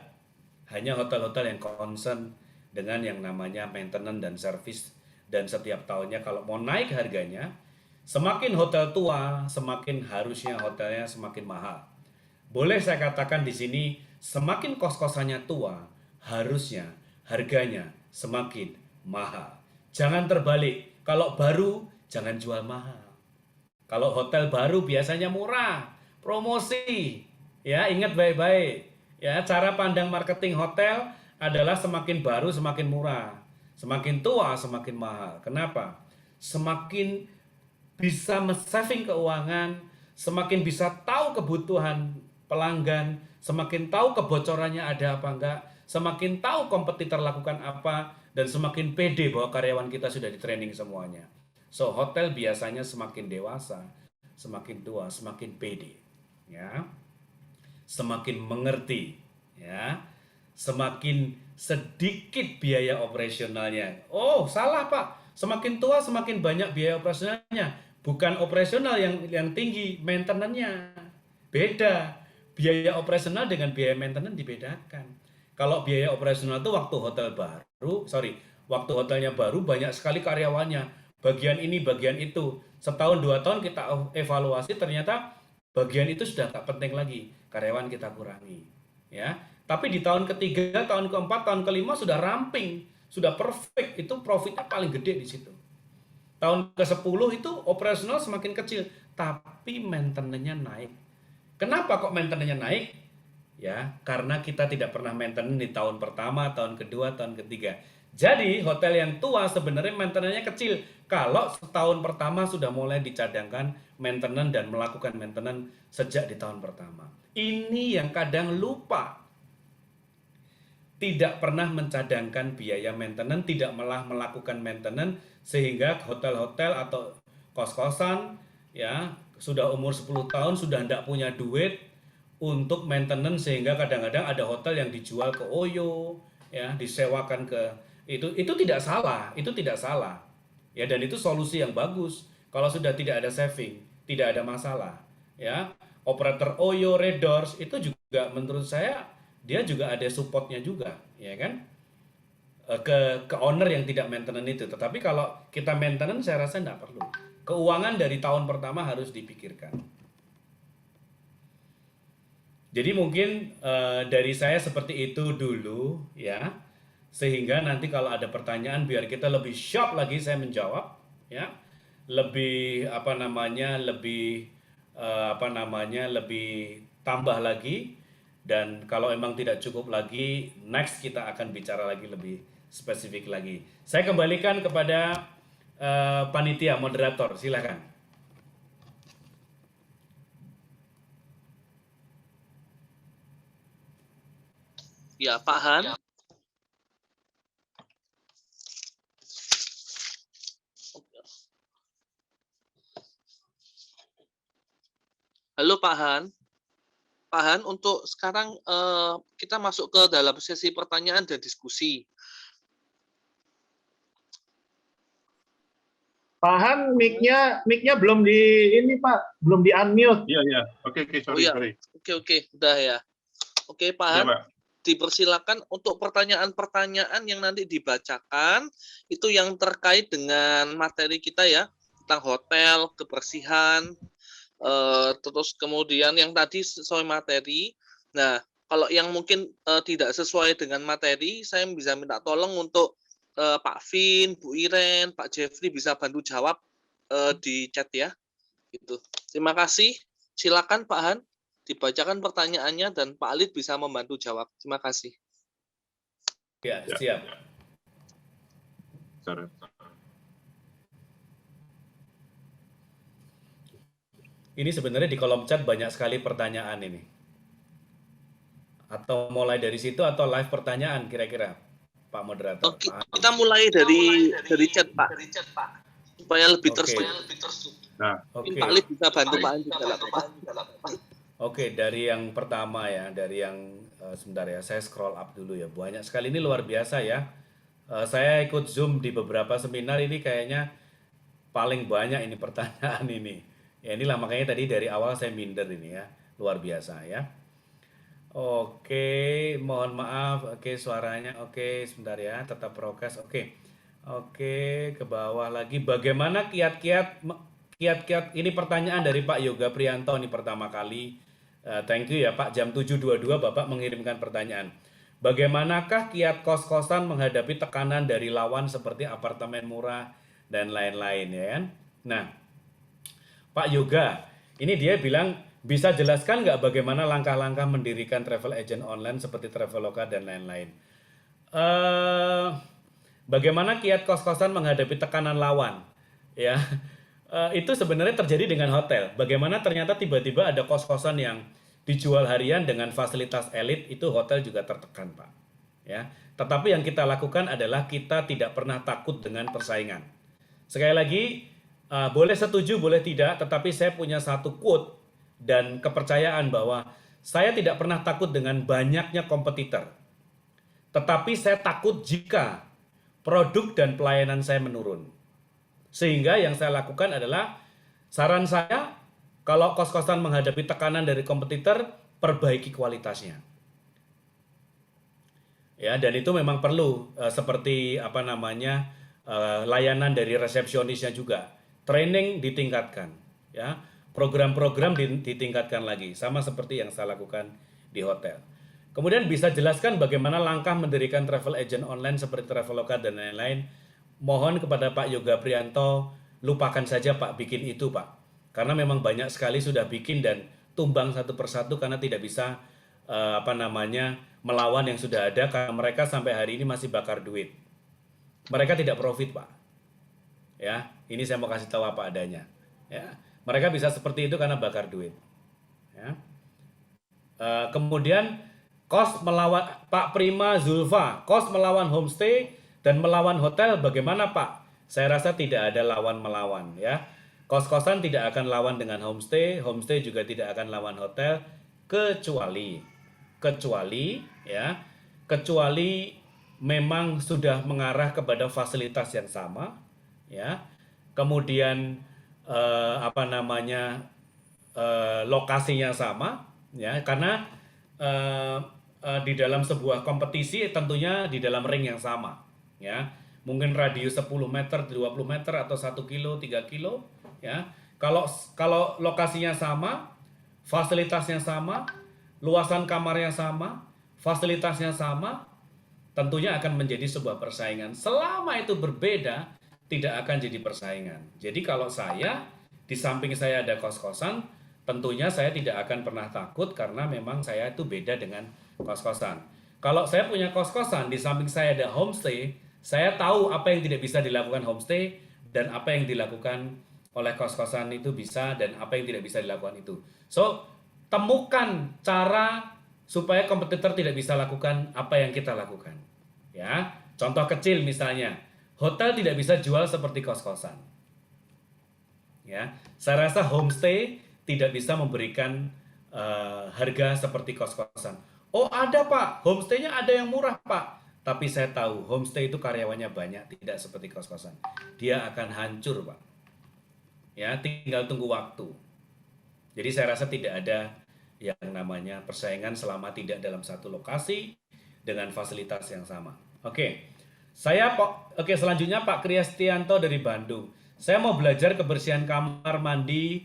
Hanya hotel-hotel yang concern dengan yang namanya maintenance dan service. Dan setiap tahunnya kalau mau naik harganya, semakin hotel tua, semakin harusnya hotelnya semakin mahal. Boleh saya katakan di sini, semakin kos-kosannya tua, harusnya harganya semakin mahal. Jangan terbalik, kalau baru jangan jual mahal. Kalau hotel baru biasanya murah, promosi. Ya, ingat baik-baik. Ya, cara pandang marketing hotel adalah semakin baru semakin murah, semakin tua semakin mahal. Kenapa? Semakin bisa saving keuangan, semakin bisa tahu kebutuhan pelanggan, semakin tahu kebocorannya ada apa enggak, semakin tahu kompetitor lakukan apa, dan semakin pede bahwa karyawan kita sudah di training semuanya. So, hotel biasanya semakin dewasa, semakin tua, semakin pede, ya, semakin mengerti, ya, semakin sedikit biaya operasionalnya. Oh, salah Pak, semakin tua semakin banyak biaya operasionalnya. Bukan operasional yang tinggi, maintenance-nya beda. Biaya operasional dengan biaya maintenance dibedakan. Kalau biaya operasional itu waktu hotelnya baru banyak sekali karyawannya. Bagian ini, bagian itu. Setahun 2 tahun kita evaluasi ternyata bagian itu sudah tak penting lagi. Karyawan kita kurangi. Ya. Tapi di tahun ketiga, tahun keempat, tahun kelima sudah ramping, sudah perfect. Itu profitnya paling gede di situ. Tahun ke-10 itu operasional semakin kecil, tapi maintenance-nya naik. Kenapa kok maintenance-nya naik? Ya, karena kita tidak pernah maintenance di tahun pertama, tahun kedua, tahun ketiga. Jadi, hotel yang tua sebenarnya maintenance-nya kecil. Kalau setahun pertama sudah mulai dicadangkan maintenance dan melakukan maintenance sejak di tahun pertama. Ini yang kadang lupa. Tidak pernah mencadangkan biaya maintenance, tidak malah melakukan maintenance, sehingga hotel-hotel atau kos-kosan ya sudah umur 10 tahun sudah tidak punya duit untuk maintenance, sehingga kadang-kadang ada hotel yang dijual ke Oyo ya, disewakan ke itu tidak salah, ya, dan itu solusi yang bagus. Kalau sudah tidak ada saving, tidak ada masalah ya. Operator Oyo, Red Doors itu juga menurut saya dia juga ada supportnya juga, ya kan, ke owner yang tidak maintenance itu. Tetapi kalau kita maintenance saya rasa tidak perlu. Keuangan dari tahun pertama harus dipikirkan. Jadi mungkin dari saya seperti itu dulu ya, sehingga nanti kalau ada pertanyaan biar kita lebih sharp lagi saya menjawab ya, lebih lebih tambah lagi. Dan kalau emang tidak cukup lagi, next kita akan bicara lagi lebih spesifik lagi. Saya kembalikan kepada panitia moderator, silakan. Ya, Pak Han. Halo Pak Han. Pak Han, untuk sekarang kita masuk ke dalam sesi pertanyaan dan diskusi. Pak Han, mic-nya belum di ini Pak, belum di unmute. Iya. Oke, sorry. Oke, udah ya. Oke, Pak Han, dipersilakan untuk pertanyaan-pertanyaan yang nanti dibacakan itu yang terkait dengan materi kita ya, tentang hotel, kebersihan, terus kemudian yang tadi sesuai materi. Nah, kalau yang mungkin tidak sesuai dengan materi, saya bisa minta tolong untuk Pak Vin, Bu Iren, Pak Jeffrey bisa bantu jawab di chat ya. Gitu. Terima kasih. Silakan Pak Han, dibacakan pertanyaannya dan Pak Alit bisa membantu jawab. Terima kasih. Ya, siap. Ini sebenarnya di kolom chat banyak sekali pertanyaan ini. Atau mulai dari situ atau live pertanyaan kira-kira, Pak Moderator. Oke, kita mulai dari chat, Pak. Supaya lebih terstruktur. Nah, Pak Alit bisa bantu Pak Han juga. Oke, dari yang pertama ya, sebentar ya, saya scroll up dulu ya. Banyak sekali, ini luar biasa ya. Saya ikut Zoom di beberapa seminar, ini kayaknya paling banyak ini pertanyaan ini. Ya inilah makanya tadi dari awal saya minder ini ya, luar biasa ya. Oke, mohon maaf, oke suaranya, oke sebentar ya, tetap prokes, oke, ke bawah lagi. Bagaimana kiat-kiat, ini pertanyaan dari Pak Yoga Prianto ini pertama kali. Thank you ya Pak, jam 7.22 Bapak mengirimkan pertanyaan. Bagaimanakah kiat kos-kosan menghadapi tekanan dari lawan seperti apartemen murah dan lain-lain ya kan? Nah, Pak Yoga, ini dia bilang bisa jelaskan nggak bagaimana langkah-langkah mendirikan travel agent online seperti Traveloka dan lain-lain. Bagaimana kiat kos-kosan menghadapi tekanan lawan? Ya, itu sebenarnya terjadi dengan hotel. Bagaimana ternyata tiba-tiba ada kos-kosan yang dijual harian dengan fasilitas elit, itu hotel juga tertekan, Pak. Ya, tetapi yang kita lakukan adalah kita tidak pernah takut dengan persaingan. Sekali lagi, boleh setuju, boleh tidak, tetapi saya punya satu quote dan kepercayaan bahwa saya tidak pernah takut dengan banyaknya kompetitor. Tetapi saya takut jika produk dan pelayanan saya menurun. Sehingga yang saya lakukan adalah, saran saya, kalau kos-kosan menghadapi tekanan dari kompetitor, perbaiki kualitasnya. Ya, dan itu memang perlu seperti apa namanya layanan dari resepsionisnya juga. Training ditingkatkan, ya. Program-program ditingkatkan lagi, sama seperti yang saya lakukan di hotel. Kemudian bisa jelaskan bagaimana langkah mendirikan travel agent online seperti Traveloka dan lain-lain. Mohon kepada Pak Yoga Prianto, lupakan saja Pak bikin itu Pak. Karena memang banyak sekali sudah bikin dan tumbang satu persatu karena tidak bisa apa namanya melawan yang sudah ada karena mereka sampai hari ini masih bakar duit. Mereka tidak profit Pak. Ya, ini saya mau kasih tahu apa adanya. Ya, mereka bisa seperti itu karena bakar duit. Ya. Kemudian kos melawan Pak Prima Zulfa, kos melawan homestay dan melawan hotel bagaimana Pak? Saya rasa tidak ada lawan melawan ya. Kos-kosan tidak akan lawan dengan homestay, homestay juga tidak akan lawan hotel kecuali memang sudah mengarah kepada fasilitas yang sama ya. Kemudian apa namanya lokasinya sama ya, karena di dalam sebuah kompetisi tentunya di dalam ring yang sama ya. Mungkin radius 10 meter, 20 meter atau 1 kilo, 3 kilo ya. Kalau lokasinya sama, fasilitasnya sama, luasan kamarnya sama, fasilitasnya sama, tentunya akan menjadi sebuah persaingan. Selama itu berbeda, tidak akan jadi persaingan. Jadi kalau saya, di samping saya ada kos-kosan, tentunya saya tidak akan pernah takut karena memang saya itu beda dengan kos-kosan. Kalau saya punya kos-kosan, di samping saya ada homestay, saya tahu apa yang tidak bisa dilakukan homestay dan apa yang dilakukan oleh kos-kosan itu bisa dan apa yang tidak bisa dilakukan itu. So, temukan cara supaya kompetitor tidak bisa lakukan apa yang kita lakukan. Ya, contoh kecil misalnya, hotel tidak bisa jual seperti kos-kosan. Ya, saya rasa homestay tidak bisa memberikan harga seperti kos-kosan. Oh ada Pak, homestaynya ada yang murah Pak. Tapi saya tahu homestay itu karyawannya banyak, tidak seperti kos-kosan. Dia akan hancur Pak. Ya, tinggal tunggu waktu. Jadi saya rasa tidak ada yang namanya persaingan selama tidak dalam satu lokasi dengan fasilitas yang sama. Oke. Selanjutnya Pak Kristianto dari Bandung. Saya mau belajar kebersihan kamar mandi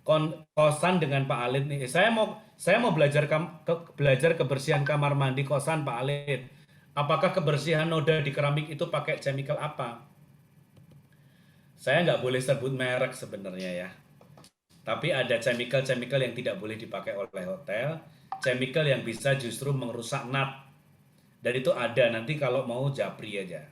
kosan dengan Pak Alit nih. Saya mau belajar kebersihan kamar mandi kosan Pak Alit. Apakah kebersihan noda di keramik itu pakai chemical apa? Saya nggak boleh sebut merek sebenarnya ya. Tapi ada chemical yang tidak boleh dipakai oleh hotel, chemical yang bisa justru merusak nat. Dan itu ada, nanti kalau mau japri aja.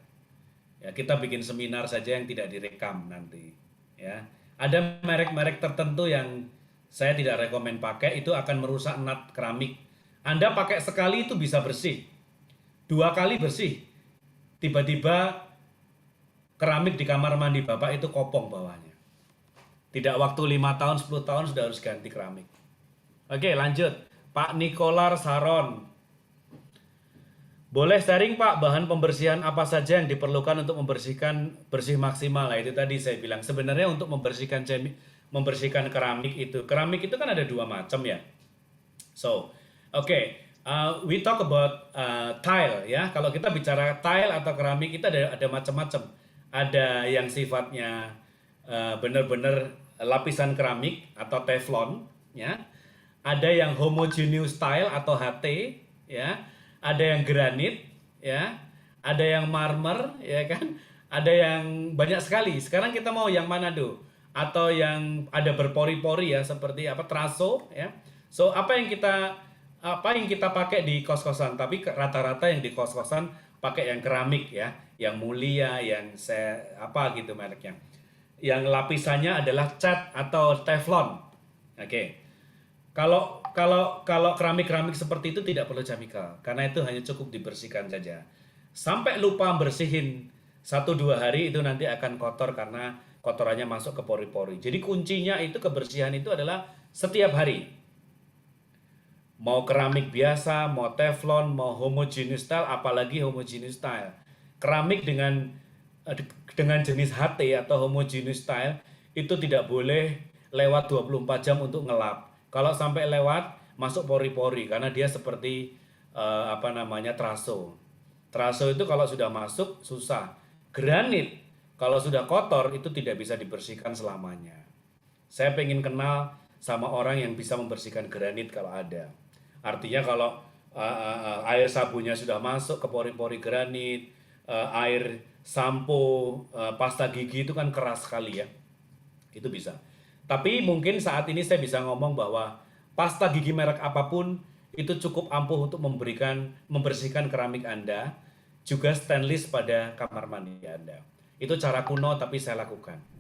Ya, kita bikin seminar saja yang tidak direkam nanti. Ya, ada merek-merek tertentu yang saya tidak rekomen pakai, itu akan merusak nat keramik. Anda pakai sekali itu bisa bersih, 2 kali bersih. Tiba-tiba keramik di kamar mandi Bapak itu kopong bawahnya. Tidak waktu 5 tahun, 10 tahun sudah harus ganti keramik. Oke, lanjut. Pak Nikolar Saron. Boleh sharing Pak, bahan pembersihan apa saja yang diperlukan untuk membersihkan bersih maksimal. Nah, itu tadi saya bilang, sebenarnya untuk membersihkan keramik itu. Keramik itu kan ada 2 macam ya. So, we talk about tile ya. Kalau kita bicara tile atau keramik itu ada macam-macam. Ada yang sifatnya benar-benar lapisan keramik atau teflon ya. Ada yang homogeneous tile atau HT ya. Ada yang granit ya. Ada yang marmer ya kan. Ada yang banyak sekali. Sekarang kita mau yang mana tuh? Atau yang ada berpori-pori ya seperti traso ya. So apa yang kita pakai di kos-kosan, tapi rata-rata yang di kos-kosan pakai yang keramik ya, yang mulia, yang gitu mereknya. Yang lapisannya adalah cat atau teflon. Oke. Kalau keramik seperti itu tidak perlu chemical, karena itu hanya cukup dibersihkan saja. Sampai lupa bersihin 1-2 hari itu nanti akan kotor karena kotorannya masuk ke pori-pori. Jadi kuncinya itu kebersihan itu adalah setiap hari. Mau keramik biasa, mau teflon, mau homogeneous style, apalagi homogeneous style. Keramik dengan jenis HT atau homogeneous style itu tidak boleh lewat 24 jam untuk ngelap. Kalau sampai lewat, masuk pori-pori karena dia seperti traso. Teraso itu kalau sudah masuk susah. Granit kalau sudah kotor itu tidak bisa dibersihkan selamanya. Saya pengen kenal sama orang yang bisa membersihkan granit kalau ada. Artinya kalau air sabunnya sudah masuk ke pori-pori granit, air sampo, pasta gigi itu kan keras sekali ya. Itu bisa. Tapi mungkin saat ini saya bisa ngomong bahwa pasta gigi merek apapun itu cukup ampuh untuk membersihkan keramik Anda, juga stainless pada kamar mandi Anda. Itu cara kuno tapi saya lakukan.